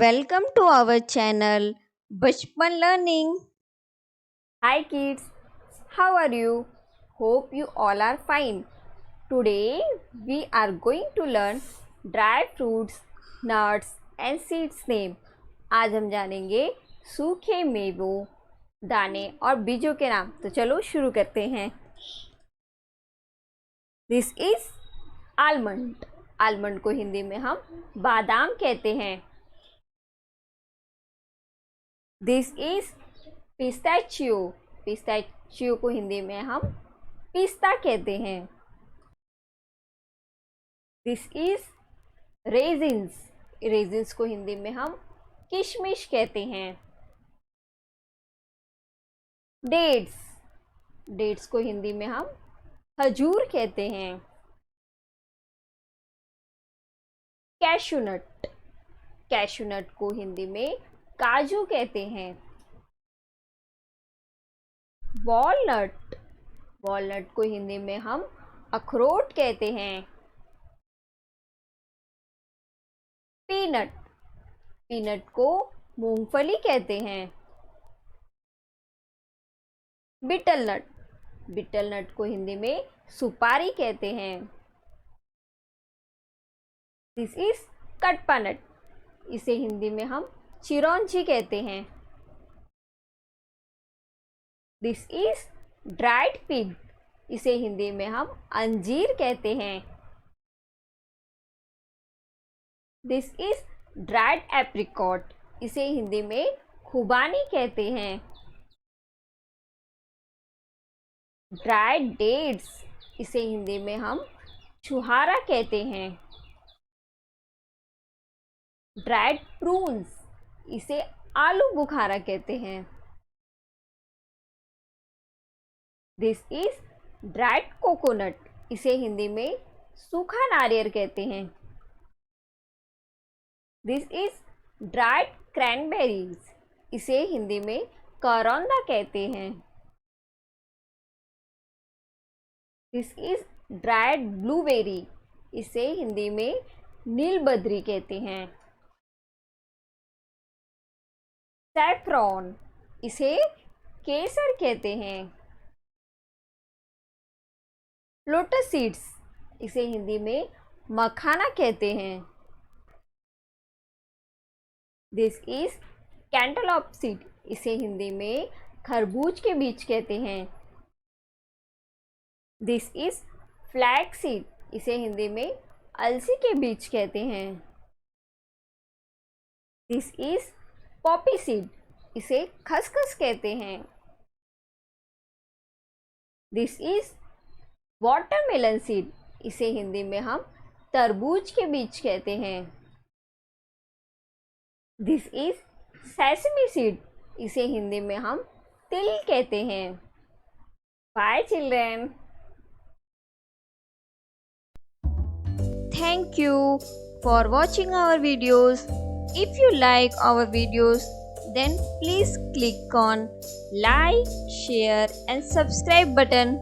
Welcome to our channel Bachpan Learning. Hi kids, how are you? Hope you all are fine. Today we are going to learn dry fruits, nuts and seeds name. आज हम जानेंगे सूखे मेवों, दाने और बीजों के नाम। तो चलो शुरू करते हैं। This is almond. आलमंड को हिंदी में हम बादाम कहते हैं। This is pistachio. पिस्ताचियो को हिंदी में हम पिस्ता कहते हैं। This is resins. रेजिन्स को हिंदी में हम किशमिश कहते हैं। डेट्स। डेट्स को हिंदी में हम खजूर कहते हैं। कैशूनट। कैशूनट को हिंदी में काजू कहते हैं। वॉलनट। वॉलनट को हिंदी में हम अखरोट कहते हैं। पीनट। पीनट को मूंगफली कहते हैं। बिटलनट। बिटलनट को हिंदी में सुपारी कहते हैं। This is कटपनट। इसे हिंदी में हम चिरौंजी कहते हैं। This is dried fig. इसे हिंदी में हम अंजीर कहते हैं। This is dried apricot. इसे हिंदी में खुबानी कहते हैं। Dried dates. इसे हिंदी में हम छुहारा कहते हैं। Dried prunes. इसे आलू बुखारा कहते हैं। This is dried coconut. इसे हिंदी में सूखा नारियल कहते हैं। This is dried cranberries. इसे हिंदी में करौंदा कहते हैं। This is dried blueberry. इसे हिंदी में नीलबद्री कहते हैं। सैफ्रॉन। इसे केसर कहते हैं। Lotus seeds. इसे हिंदी में मखाना कहते हैं। This is cantaloupe seed. इसे हिंदी में खरबूज के बीज कहते हैं। This is flax seed. इसे हिंदी में अलसी के बीज कहते हैं। This is poppy seed. इसे खसखस कहते हैं। This is watermelon seed. इसे हिंदी में हम तरबूज के बीज कहते हैं। This is sesame seed. इसे हिंदी में हम तिल कहते हैं। Bye children. Thank you for watching our videos. If you like our videos, then please click on like, share and subscribe button.